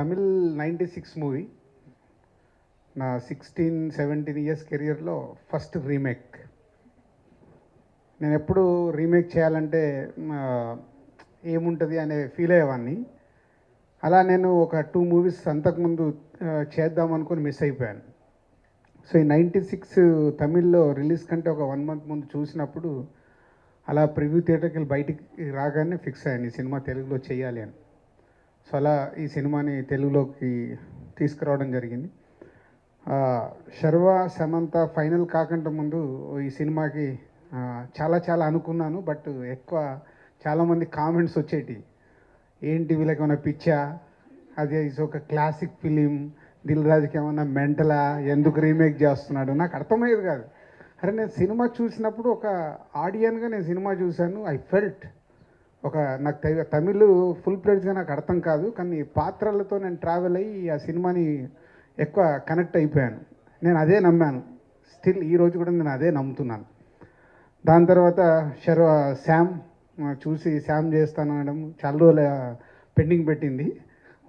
Tamil 96 movie నా 16-17 years కెరియర్లో first remake. నేను ఎప్పుడు రీమేక్ చేయాలంటే ఏముంటుంది అనే ఫీల్ అయ్యేవాడిని. అలా నేను ఒక 2 మూవీస్ అంతకుముందు చేద్దాం అనుకుని మిస్ అయిపోయాను. సో ఈ 96 తమిళ్లో రిలీజ్ కంటే ఒక 1 మంత్ ముందు చూసినప్పుడు అలా ప్రివ్యూ థియేటర్కి వెళ్ళి బయటికి రాగానే ఫిక్స్ అయ్యాను ఈ సినిమా తెలుగులో చేయాలి అని. సో అలా ఈ సినిమాని తెలుగులోకి తీసుకురావడం జరిగింది. శర్వ సమంత ఫైనల్ కాకుండా ముందు ఈ సినిమాకి చాలా అనుకున్నాను. బట్ ఎక్కువ చాలామంది కామెంట్స్ వచ్చేటి, ఏంటి వీళ్ళకి ఏమైనా పిచ్చా, అదే ఒక క్లాసిక్ ఫిలిం, దిల్ రాజుకి ఏమన్నా మెంటలా, ఎందుకు రీమేక్ చేస్తున్నాడు, నాకు అర్థమయ్యేది కాదు. అరే నేను సినిమా చూసినప్పుడు ఒక ఆడియన్గా నేను సినిమా చూశాను. ఐ ఫెల్ట్ నాకు తమిళ్ ఫుల్ ప్లేట్గా నాకు అర్థం కాదు, కానీ పాత్రలతో నేను ట్రావెల్ అయ్యి ఆ సినిమాని ఎక్కువ కనెక్ట్ అయిపోయాను. నేను అదే నమ్మాను. స్టిల్ ఈరోజు కూడా నేను అదే నమ్ముతున్నాను. దాని తర్వాత శామ్ చూసి శామ్ చేస్తాను అనడం చాలా రోజులు పెండింగ్ పెట్టింది.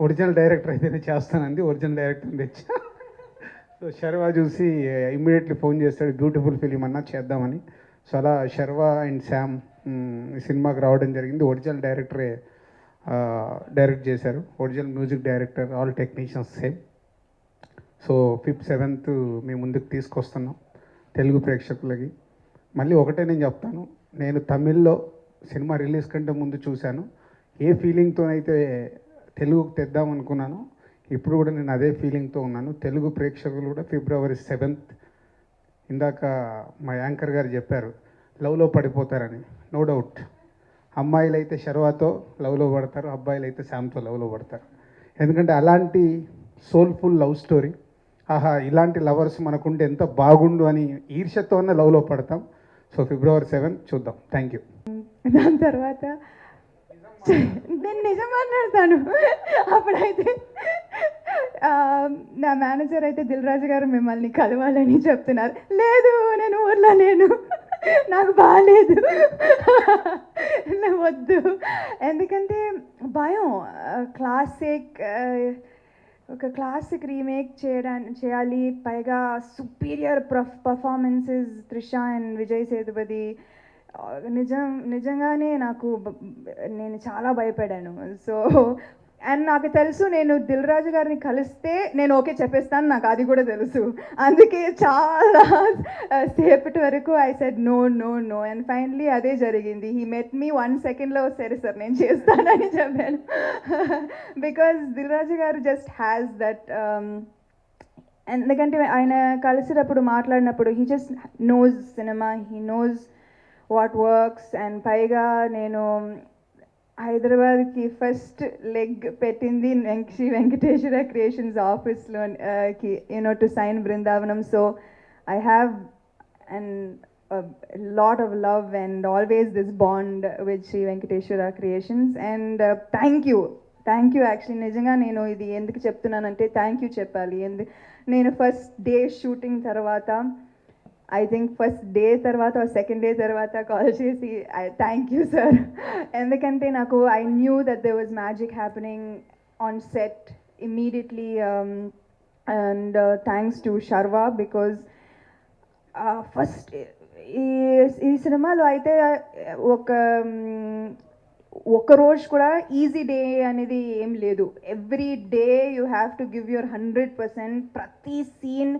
ఒరిజినల్ డైరెక్టర్ అయితేనే చేస్తానంది, ఒరిజినల్ డైరెక్టర్ తెచ్చా. సో శర్వా చూసి ఇమ్మీడియట్లీ ఫోన్ చేస్తాడు, బ్యూటిఫుల్ ఫిలిం అన్నా చేద్దామని. సో అలా శర్వా అండ్ శామ్ ఈ సినిమాకి రావడం జరిగింది. ఒరిజినల్ డైరెక్టరే డైరెక్ట్ చేశారు, original music director, all technicians same. So 5th, 7th మీ ముందుకు తీసుకొస్తున్నాం తెలుగు ప్రేక్షకులకి. మళ్ళీ ఒకటే నేను చెప్తాను, నేను తమిళ్లో సినిమా రిలీజ్ కంటే ముందు చూశాను. ఏ ఫీలింగ్తోనైతే తెలుగుకు తెద్దాం అనుకున్నాను, ఇప్పుడు కూడా నేను అదే ఫీలింగ్తో ఉన్నాను. తెలుగు ప్రేక్షకులు కూడా February 7th, ఇందాక మా యాంకర్ గారు చెప్పారు లవ్లో పడిపోతారని. నో డౌట్, అమ్మాయిలు అయితే శర్వాతో లవ్లో పడతారు, అబ్బాయిలు అయితే శామ్తో లవ్లో పడతారు. ఎందుకంటే అలాంటి సోల్ఫుల్ లవ్ స్టోరీ. ఆహా, ఇలాంటి లవర్స్ మనకుంటే ఎంత బాగుండు అని ఈర్ష్యతోనే లవ్లో పడతాం. సో February 7th చూద్దాం. Thank you. దాని తర్వాత నేను నిజం మాట్లాడతాను. అప్పుడైతే నా మేనేజర్ అయితే దిల్ రాజు గారు మిమ్మల్ని కలవాలని చెప్తున్నారు. లేదు, నేను ఊర్లో లేను, నాకు బాగాలేదు, వద్దు. ఎందుకంటే భయం. ఒక క్లాసిక్ రీమేక్ చేయాలి, పైగా superior performances Trisha and Vijay Sethupathi. నిజంగానే నేను చాలా భయపడాను. సో అండ్ నాకు తెలుసు, నేను దిల్ రాజు గారిని కలిస్తే నేను ఓకే చెప్పేస్తాను, నాకు అది కూడా తెలుసు. అందుకే చాలా సేపటి వరకు I said no no no and finally అదే జరిగింది. హీ మెట్ మీ 1 సెకండ్లో సరే సార్ నేను చేస్తానని చెప్పాను. బికాజ్ దిల్ రాజు గారు జస్ట్ హ్యాస్ దట్. ఎందుకంటే ఆయన కలిసినప్పుడు మాట్లాడినప్పుడు he just knows cinema, he knows what works. And పైగా నేను హైదరాబాద్కి ఫస్ట్ లెగ్ పెట్టింది శ్రీ వెంకటేశ్వర క్రియేషన్స్ ఆఫీస్లో to sign Brindavanam. So I have and lot of love and always this bond with Shri Venkateswara creations. And thank you actually. నిజంగా నేను ఇది ఎందుకు చెప్తున్నానంటే థ్యాంక్ యూ చెప్పాలి. నేను ఫస్ట్ డే షూటింగ్ తర్వాత, ఐ థింక్ ఫస్ట్ డే తర్వాత సెకండ్ డే తర్వాత కాల్ చేసి థ్యాంక్ యూ సార్. ఎందుకంటే I knew that there was magic happening on set immediately. And thanks to Sharwa because first ఈ సినిమాలో అయితే ఒక రోజు కూడా ఈజీ డే అనేది ఏం లేదు. Every day you have to give your 100%. ప్రతి సీన్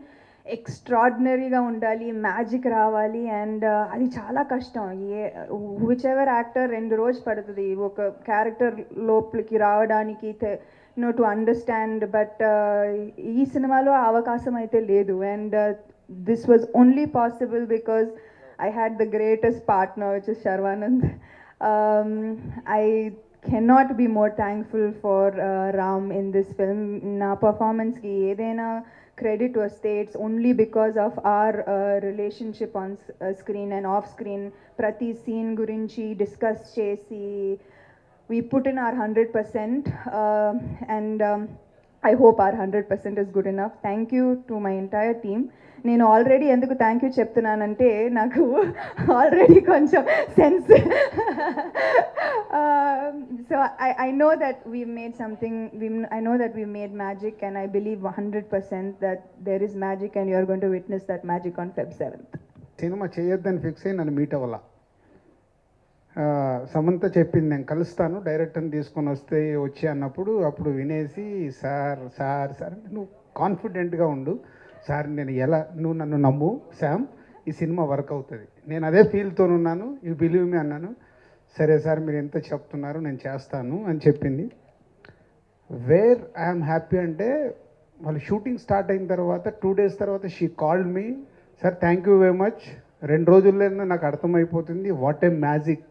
ఎక్స్ట్రాడినరీగా ఉండాలి, మ్యాజిక్ రావాలి. అండ్ అది చాలా కష్టం. విచ్ ఎవర్ యాక్టర్ 2 రోజులు పడుతుంది ఒక క్యారెక్టర్ లోపలికి రావడానికి, టు అండర్స్టాండ్. బట్ ఈ సినిమాలో అవకాశం అయితే లేదు. And this was only possible because I had the greatest partner which is Sharwanand. I cannot be more thankful for Ram in this film. Na performance ki edaina credit vaste, it's only because of our relationship on screen and off screen. Prati scene gurinchi discuss chesi we put in our 100%. And I hope our 100% is good enough. Thank you to my entire team. నేను already ఎందుకు thank you చెప్తున్నానంటే నాకు already కొంచెం sense so I know that we made something I know that we made magic and I believe 100% that there is magic and you are going to witness that magic on Feb 7th. Cinema చేయొద్దని fix అయ్యి నన్ను meet అవ్వాల. Samantha చెప్పింది నేను కలుస్తాను డైరెక్టర్ని తీసుకొని వచ్చి అన్నప్పుడు అప్పుడు వినేసి సార్ సార్ సార్ నువ్వు కాన్ఫిడెంట్గా ఉండు సార్, నేను నువ్వు నన్ను నమ్ము శామ్, ఈ సినిమా వర్క్ అవుతుంది, నేను అదే ఫీల్తో ఉన్నాను, యూ బిలీవ్ మీ అన్నాను. సరే సార్ మీరు ఎంత చెప్తున్నారు నేను చేస్తాను అని చెప్పింది. వేర్ ఐఎమ్ హ్యాపీ అంటే వాళ్ళు షూటింగ్ స్టార్ట్ అయిన తర్వాత 2 days తర్వాత she called me, sir thank you very much, 2 రోజుల్లోనే నాకు అర్థమైపోతుంది what a magic.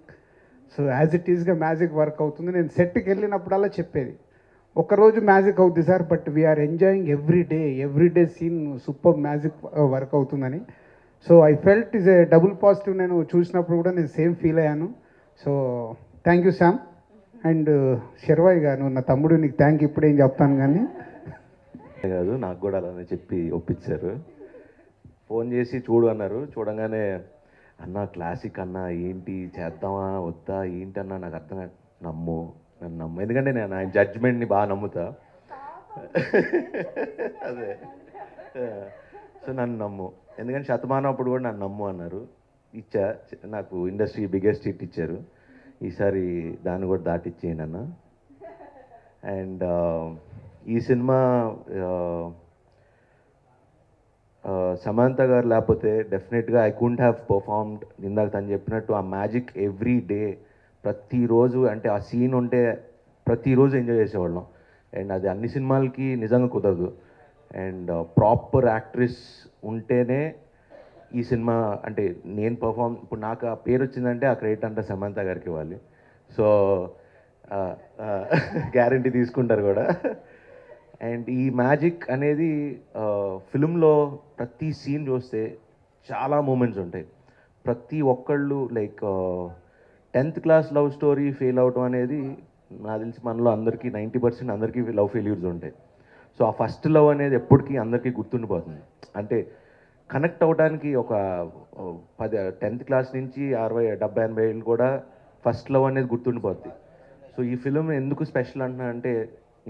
So as it ఈస్గా మ్యాజిక్ వర్క్ అవుతుంది. నేను సెట్కి వెళ్ళినప్పుడల్లా చెప్పేది, ఒకరోజు మ్యాజిక్ అవుతుంది sir, but we are enjoying every day scene super magic work అవుతుందని. So I felt is a double positive. నేను చూసినప్పుడు కూడా నేను సేమ్ ఫీల్ అయ్యాను. So thank you Sam. And శర్వాయి గారు నా తమ్ముడు, నీకు థ్యాంక్ ఇప్పుడేం చెప్తాను కానీ కాదు, నాకు కూడా అలానే చెప్పి ఒప్పించారు. ఫోన్ చేసి చూడు అన్నారు. చూడంగానే అన్న క్లాసిక్ అన్న ఏంటి చేద్దామా వద్దా ఏంటి అన్న నాకు అర్థం నన్ను నమ్ము, ఎందుకంటే నేను ఆయన జడ్జ్మెంట్ని బాగా నమ్ముతా. అదే సో నన్ను నమ్ము, ఎందుకంటే శతమానం అప్పుడు కూడా నన్ను నమ్ము అన్నారు. ఇచ్చా, నాకు ఇండస్ట్రీ బిగ్గెస్ట్ హిట్ ఇచ్చారు. ఈసారి దాన్ని కూడా దాటిచ్చేయండి అన్న. అండ్ ఈ సినిమా సమంత గారు లేకపోతే డెఫినెట్గా ఐ కుంట్ హ్యావ్ పర్ఫార్మ్డ్. ఇందాక తను చెప్పినట్టు ఆ మ్యాజిక్ ఎవ్రీ డే, ప్రతిరోజు అంటే ఆ సీన్ ఉంటే ప్రతిరోజు ఎంజాయ్ చేసేవాళ్ళం. అండ్ అది అన్ని సినిమాలకి నిజంగా కుదరదు. అండ్ ప్రాపర్ యాక్ట్రెస్ ఉంటేనే ఈ సినిమా అంటే నేను ఇప్పుడు నాకు ఆ పేరు వచ్చిందంటే ఆ క్రెడిట్ అంతా సమంత గారికి ఇవ్వాలి. సో గ్యారంటీ తీసుకుంటారు కూడా. అండ్ ఈ మ్యాజిక్ అనేది ఫిల్మ్లో ప్రతి సీన్ చూస్తే చాలా మూమెంట్స్ ఉంటాయి. ప్రతి ఒక్కళ్ళు like 10th class love story fail అవటం అనేది నాకు తెలిసి మనలో అందరికీ 90% అందరికీ లవ్ ఫెయిల్యూర్స్ ఉంటాయి. సో ఆ ఫస్ట్ లవ్ అనేది ఎప్పటికీ అందరికీ గుర్తుండిపోతుంది. అంటే కనెక్ట్ అవ్వడానికి ఒక 10th క్లాస్ నుంచి 60, 70, 80 ఏళ్ళు కూడా ఫస్ట్ లవ్ అనేది గుర్తుండిపోద్ది. సో ఈ ఫిలిం ఎందుకు స్పెషల్ అంటున్నా అంటే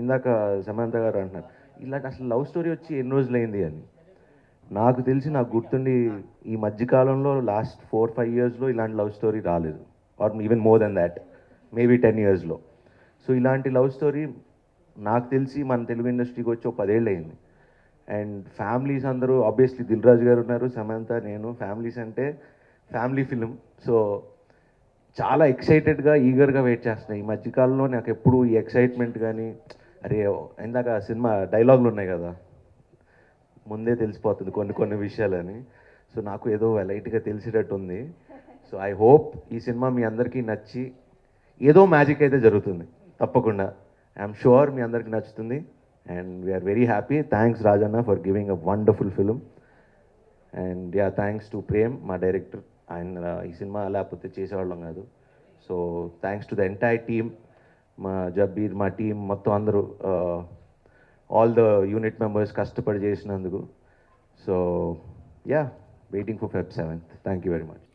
ఇందాక సమంత గారు అంటున్నారు ఇలాంటి అసలు లవ్ స్టోరీ వచ్చి ఎన్ని రోజులైంది అని. నాకు తెలిసి నాకు గుర్తుండి ఈ మధ్యకాలంలో లాస్ట్ 4-5 yearsలో ఇలాంటి లవ్ స్టోరీ రాలేదు. Or even more than that, maybe 10 yearsలో. సో ఇలాంటి లవ్ స్టోరీ నాకు తెలిసి మన తెలుగు ఇండస్ట్రీకి వచ్చి ఒక 10 ఏళ్ళు అయింది. అండ్ ఫ్యామిలీస్ అందరూ ఆబ్వియస్లీ దిల్ రాజు గారు ఉన్నారు, సమంత, నేను. ఫ్యామిలీస్ అంటే ఫ్యామిలీ ఫిలిం. సో చాలా ఎక్సైటెడ్గా ఈగర్గా వెయిట్ చేస్తున్నాయి. ఈ మధ్యకాలంలో నాకు ఎప్పుడు ఈ ఎక్సైట్మెంట్ కానీ అరే ఇందాక సినిమా డైలాగులు ఉన్నాయి కదా, ముందే తెలిసిపోతుంది కొన్ని విషయాలని. సో నాకు ఏదో లైట్గా తెలిసేటట్టు ఉంది. సో ఐ హోప్ ఈ సినిమా మీ అందరికీ నచ్చి ఏదో మ్యాజిక్ అయితే జరుగుతుంది తప్పకుండా. ఐఎమ్ షూర్ మీ అందరికీ నచ్చుతుంది. And we are very happy. Thanks Rajanna for giving a wonderful film. And yeah thanks to Prem మా డైరెక్టర్. ఆయన ఈ సినిమా లేకపోతే చేసేవాళ్ళం కాదు. So thanks to the entire team, మా జబ్బీర్, మా టీం మొత్తం అందరూ, ఆల్ ద యూనిట్ మెంబర్స్ కష్టపడి చేసినందుకు. So yeah, waiting for Feb 7th. Thank you very much.